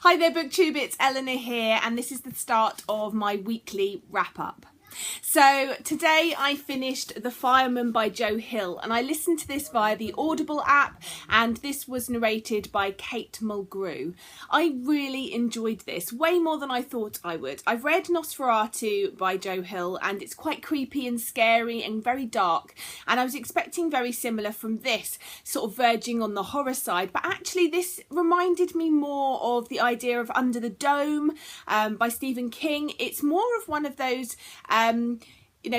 Hi there BookTube, it's Eleanor here and this is the start of my weekly wrap-up. So today I finished The Fireman by Joe Hill and I listened to this via the Audible app and this was narrated by Kate Mulgrew. I really enjoyed this, way more than I thought I would. I've read Nosferatu by Joe Hill and it's quite creepy and scary and very dark, and I was expecting very similar from this, sort of verging on the horror side, but actually this reminded me more of the idea of Under the Dome by Stephen King. It's more of one of those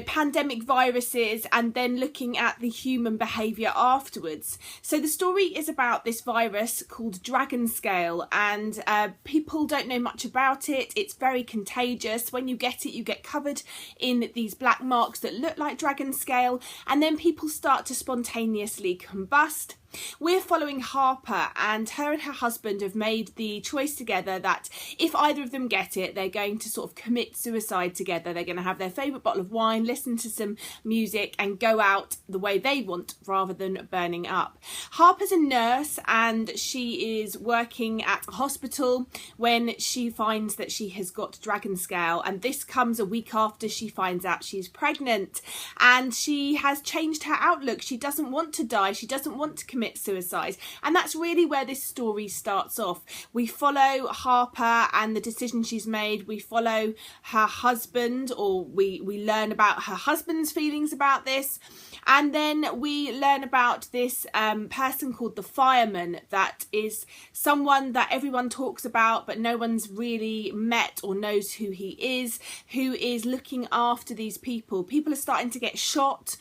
pandemic viruses and then looking at the human behaviour afterwards. So the story is about this virus called dragon scale, and people don't know much about it. It's very contagious. When you get it, you get covered in these black marks that look like dragon scale, and then people start to spontaneously combust. We're following Harper, and her husband have made the choice together that if either of them get it, they're going to sort of commit suicide together. They're going to have their favourite bottle of wine, listen to some music and go out the way they want rather than burning up. Harper's a nurse and she is working at a hospital when she finds that she has got dragon scale, and this comes a week after she finds out she's pregnant, and she has changed her outlook. She doesn't want to die. She doesn't want to commit suicide, and that's really where this story starts off. We follow Harper and the decision she's made. We follow her husband, or we learn about her husband's feelings about this, and then we learn about this person called the Fireman, that is someone that everyone talks about but no one's really met or knows who he is, who is looking after these people. People are starting to get shot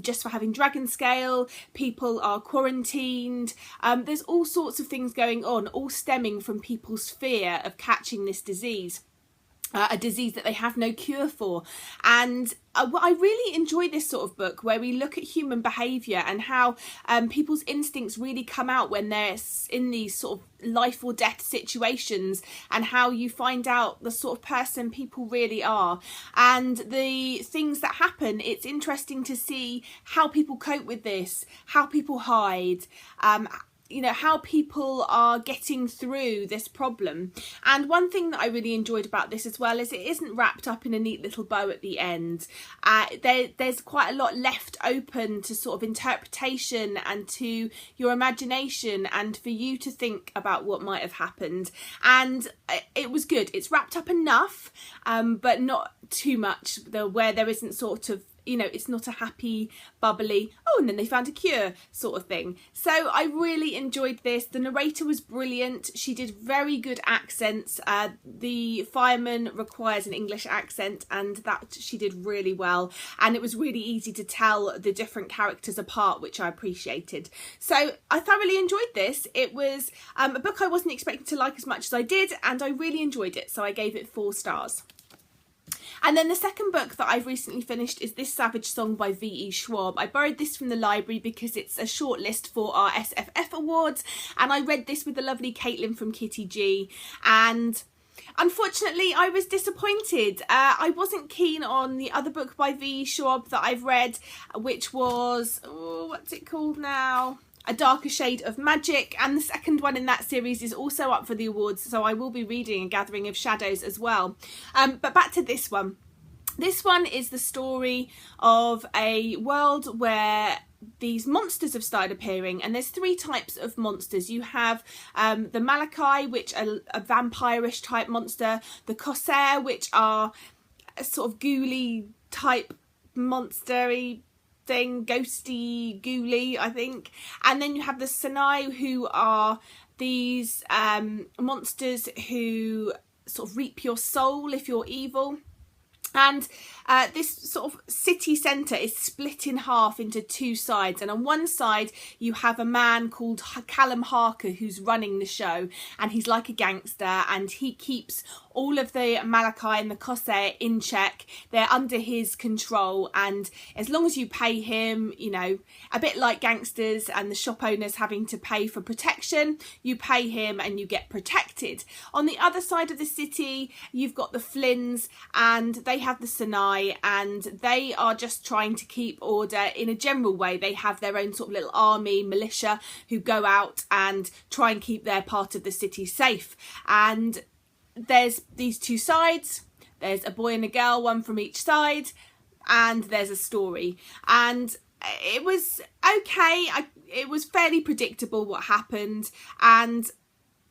just for having dragon scale. People are quarantined. There's all sorts of things going on, all stemming from people's fear of catching this disease. A disease that they have no cure for. And I really enjoy this sort of book where we look at human behaviour and how people's instincts really come out when they're in these sort of life or death situations, and how you find out the sort of person people really are and the things that happen. It's interesting to see how people cope with this, how people hide, how people are getting through this problem. And one thing that I really enjoyed about this as well is it isn't wrapped up in a neat little bow at the end. There's quite a lot left open to sort of interpretation and to your imagination and for you to think about what might have happened. And it was good. It's wrapped up enough, but not too much, where there isn't sort of, it's not a happy, bubbly, oh, and then they found a cure sort of thing. So I really enjoyed this. The narrator was brilliant. She did very good accents. The Fireman requires an English accent, and that she did really well. And it was really easy to tell the different characters apart, which I appreciated. So I thoroughly enjoyed this. It was a book I wasn't expecting to like as much as I did, and I really enjoyed it. So I gave it 4 stars. And then the second book that I've recently finished is This Savage Song by V.E. Schwab. I borrowed this from the library because it's a shortlist for our SFF awards, and I read this with the lovely Caitlin from Kitty G, and unfortunately I was disappointed. I wasn't keen on the other book by V.E. Schwab that I've read, which was, what's it called now? A Darker Shade of Magic, and the second one in that series is also up for the awards, so I will be reading A Gathering of Shadows as well. But back to this one. This one is the story of a world where these monsters have started appearing, and there's 3 types of monsters. You have the Malachi, which are a vampirish type monster, the Corsair, which are a sort of ghouly type monstery thing, ghosty, ghouly, I think. And then you have the Sinai, who are these monsters who sort of reap your soul if you're evil. And this sort of city centre is split in half into 2 sides, and on one side you have a man called Callum Harker who's running the show, and he's like a gangster, and he keeps all of the Malachi and the Corsair in check. They're under his control, and as long as you pay him, a bit like gangsters and the shop owners having to pay for protection, you pay him and you get protected. On the other side of the city you've got the Flynns, and they have the Sinai, and they are just trying to keep order in a general way. They have their own sort of little army, militia, who go out and try and keep their part of the city safe. And there's these two sides. There's a boy and a girl, one from each side, and there's a story. And it was okay. It was fairly predictable what happened, and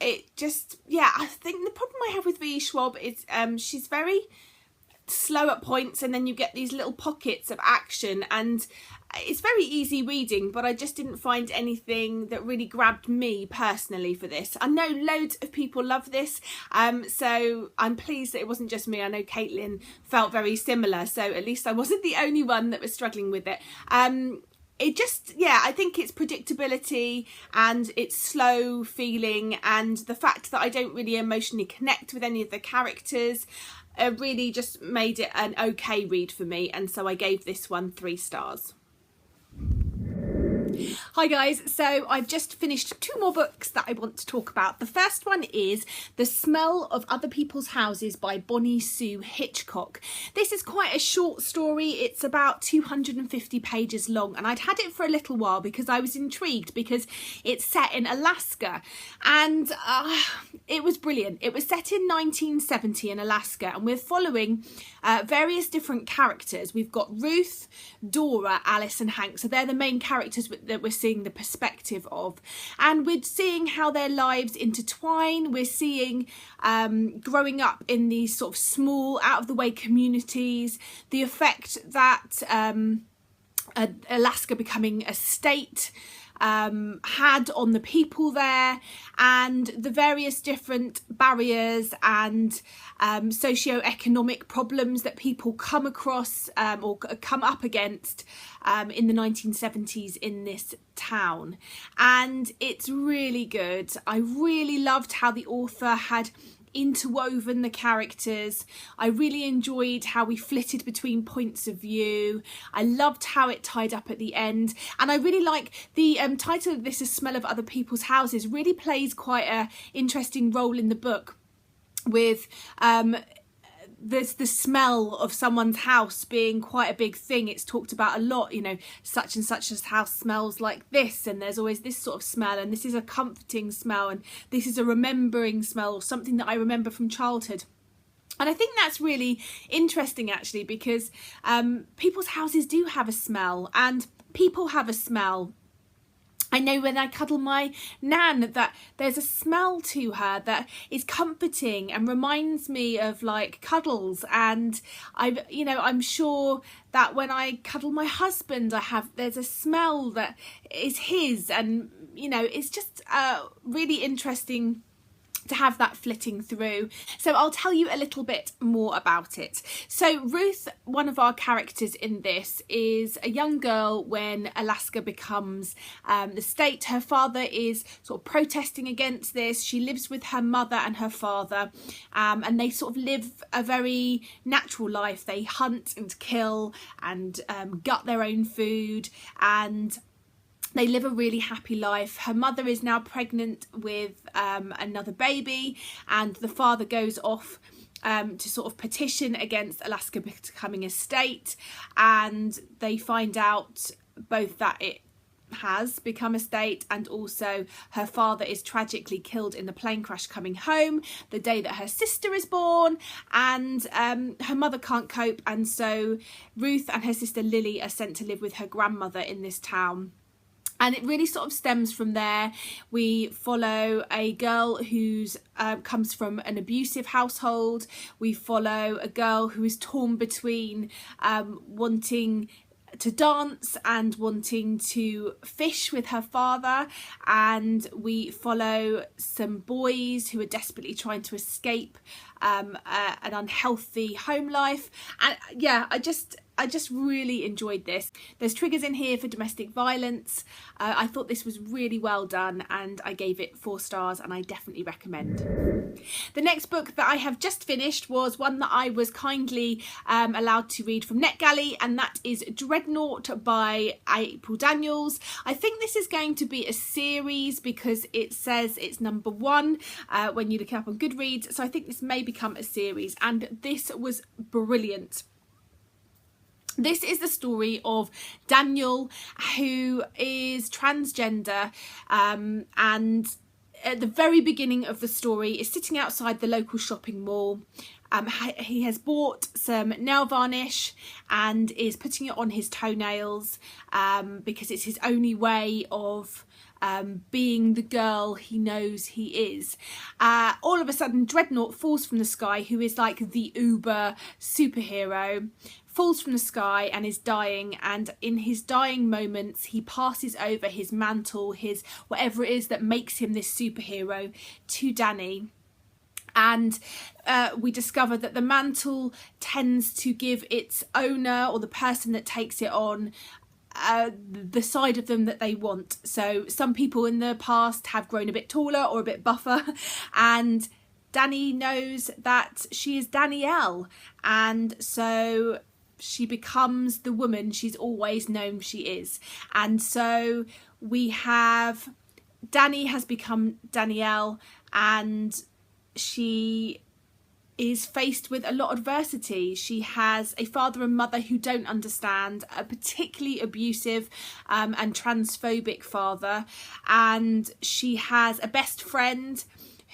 it just, yeah, I think the problem I have with V. Schwab is she's very slow at points, and then you get these little pockets of action, and it's very easy reading, but I just didn't find anything that really grabbed me personally for this. I know loads of people love this, so I'm pleased that it wasn't just me. I know Caitlin felt very similar, so at least I wasn't the only one that was struggling with it. It just, yeah, I think it's predictability and it's slow feeling, and the fact that I don't really emotionally connect with any of the characters really just made it an okay read for me, and so I gave this one 3 stars. Hi guys, so I've just finished 2 more books that I want to talk about. The first one is The Smell of Other People's Houses by Bonnie Sue Hitchcock. This is quite a short story. It's about 250 pages long, and I'd had it for a little while because I was intrigued because it's set in Alaska, and it was brilliant. It was set in 1970 in Alaska, and we're following various different characters. We've got Ruth, Dora, Alice and Hank, so they're the main characters that we're seeing the perspective of, and we're seeing how their lives intertwine. We're seeing growing up in these sort of small, out of the way communities, the effect that Alaska becoming a state had on the people there, and the various different barriers and socio-economic problems that people come across or come up against in the 1970s in this town. And it's really good. I really loved how the author had interwoven the characters. I really enjoyed how we flitted between points of view. I loved how it tied up at the end, and I really like the title of this, A Smell of Other People's Houses, really plays quite a interesting role in the book, with there's the smell of someone's house being quite a big thing. It's talked about a lot, you know, such and such as house smells like this, and there's always this sort of smell, and this is a comforting smell, and this is a remembering smell, or something that I remember from childhood. And I think that's really interesting actually, because people's houses do have a smell, and people have a smell. I know when I cuddle my nan that there's a smell to her that is comforting and reminds me of like cuddles, and I'm sure that when I cuddle my husband there's a smell that is his, and it's just really interesting to have that flitting through. So I'll tell you a little bit more about it. So Ruth, one of our characters in this, is a young girl when Alaska becomes the state. Her father is sort of protesting against this. She lives with her mother and her father, and they sort of live a very natural life. They hunt and kill and gut their own food, and they live a really happy life. Her mother is now pregnant with another baby, and the father goes off to sort of petition against Alaska becoming a state, and they find out both that it has become a state, and also her father is tragically killed in the plane crash coming home the day that her sister is born, and her mother can't cope, and so Ruth and her sister Lily are sent to live with her grandmother in this town. And it really sort of stems from there. We follow a girl who's comes from an abusive household. We follow a girl who is torn between wanting to dance and wanting to fish with her father, and we follow some boys who are desperately trying to escape an unhealthy home life. And yeah, I just really enjoyed this. There's triggers in here for domestic violence. I thought this was really well done, and I gave it 4 stars, and I definitely recommend. The next book that I have just finished was one that I was kindly allowed to read from NetGalley, and that is Dreadnought by April Daniels. I think this is going to be a series because it says it's number 1 when you look it up on Goodreads, so I think this may become a series, and this was brilliant. This is the story of Daniel, who is transgender, and at the very beginning of the story is sitting outside the local shopping mall. He has bought some nail varnish and is putting it on his toenails because it's his only way of being the girl he knows he is. All of a sudden, Dreadnought falls from the sky, who is like the uber superhero, falls from the sky and is dying, and in his dying moments he passes over his mantle, his whatever it is that makes him this superhero, to Danny. And we discover that the mantle tends to give its owner, or the person that takes it on, the side of them that they want. So some people in the past have grown a bit taller or a bit buffer, and Danny knows that she is Danielle, and so she becomes the woman she's always known she is. And so we have Danny has become Danielle, and she is faced with a lot of adversity. She has a father and mother who don't understand, a particularly abusive and transphobic father, and she has a best friend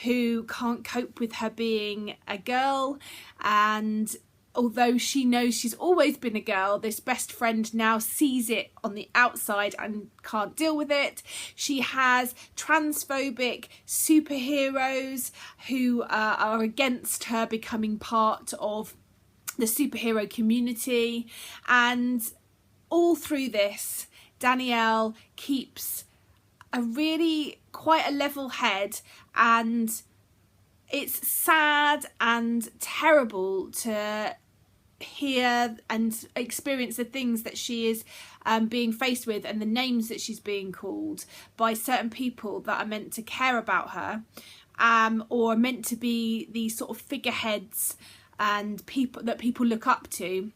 who can't cope with her being a girl. And although she knows she's always been a girl, this best friend now sees it on the outside and can't deal with it. She has transphobic superheroes who are against her becoming part of the superhero community. And all through this, Danielle keeps a really quite a level head, and it's sad and terrible to hear and experience the things that she is being faced with, and the names that she's being called by certain people that are meant to care about her, or are meant to be these sort of figureheads and people that people look up to.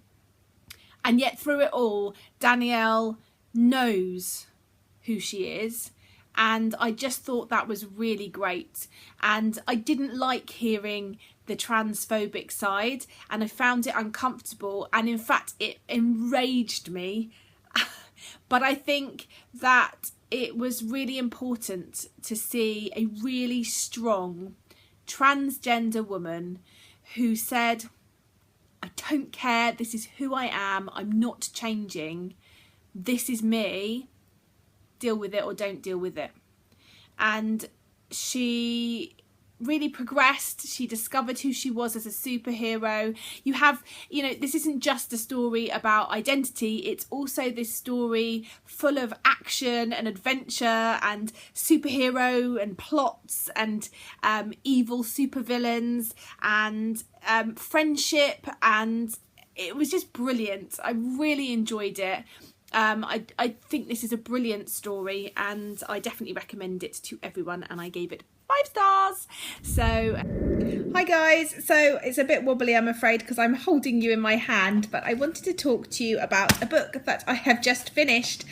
And yet through it all, Danielle knows who she is. And I just thought that was really great. And I didn't like hearing the transphobic side, and I found it uncomfortable, and in fact it enraged me. But I think that it was really important to see a really strong transgender woman who said, I don't care, this is who I am, I'm not changing, this is me, deal with it or don't deal with it. And she really progressed. She discovered who she was as a superhero. You have, you know, this isn't just a story about identity, it's also this story full of action and adventure and superhero and plots and evil supervillains and friendship, and it was just brilliant. I really enjoyed it. I think this is a brilliant story, and I definitely recommend it to everyone, and I gave it 5 stars. So hi guys, so it's a bit wobbly I'm afraid because I'm holding you in my hand, but I wanted to talk to you about a book that I have just finished,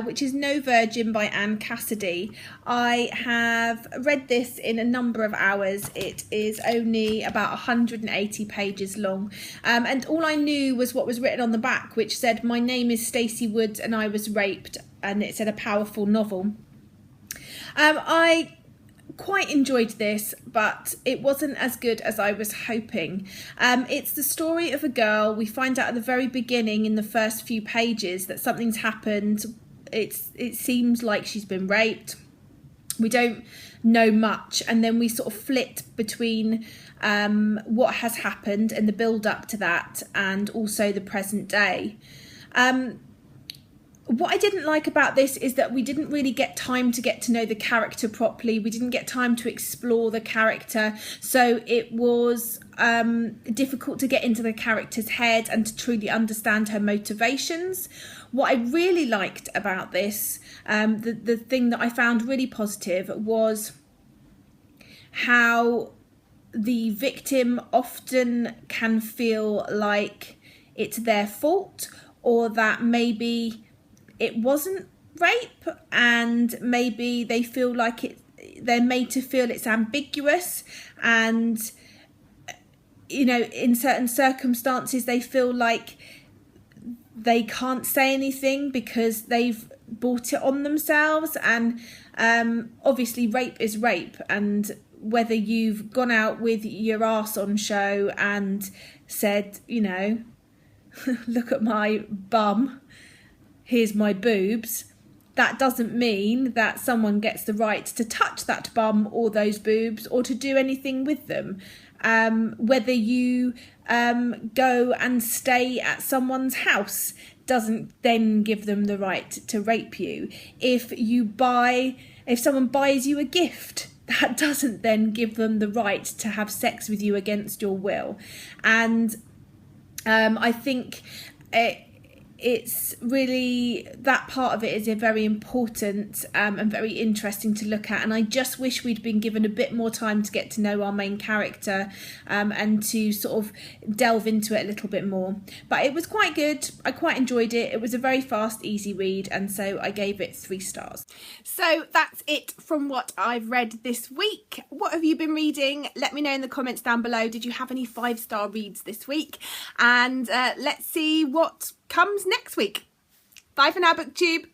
which is No Virgin by Anne Cassidy. I have read this in a number of hours. It is only about 180 pages long, and all I knew was what was written on the back, which said, my name is Stacey Woods and I was raped, and it said a powerful novel. I quite enjoyed this, but it wasn't as good as I was hoping. It's the story of a girl. We find out at the very beginning in the first few pages that something's happened. It seems like she's been raped. We don't know much, and then we sort of flit between what has happened and the build up to that, and also the present day. What I didn't like about this is that we didn't really get time to get to know the character properly. We didn't get time to explore the character. So it was difficult to get into the character's head and to truly understand her motivations. What I really liked about this, the thing that I found really positive, was how the victim often can feel like it's their fault, or that maybe it wasn't rape, and maybe they feel like they're made to feel it's ambiguous, and you know, in certain circumstances they feel like they can't say anything because they've brought it on themselves. And obviously rape is rape, and whether you've gone out with your arse on show and said, you know, look at my bum, here's my boobs, that doesn't mean that someone gets the right to touch that bum or those boobs or to do anything with them. Whether you go and stay at someone's house doesn't then give them the right to rape you. If someone buys you a gift, that doesn't then give them the right to have sex with you against your will. And I think it's really, that part of it is very important and very interesting to look at. And I just wish we'd been given a bit more time to get to know our main character and to sort of delve into it a little bit more. But it was quite good. I quite enjoyed it. It was a very fast, easy read, and so I gave it 3 stars. So that's it from what I've read this week. What have you been reading? Let me know in the comments down below. Did you have any 5-star reads this week? And let's see what comes next week. Bye for now, BookTube.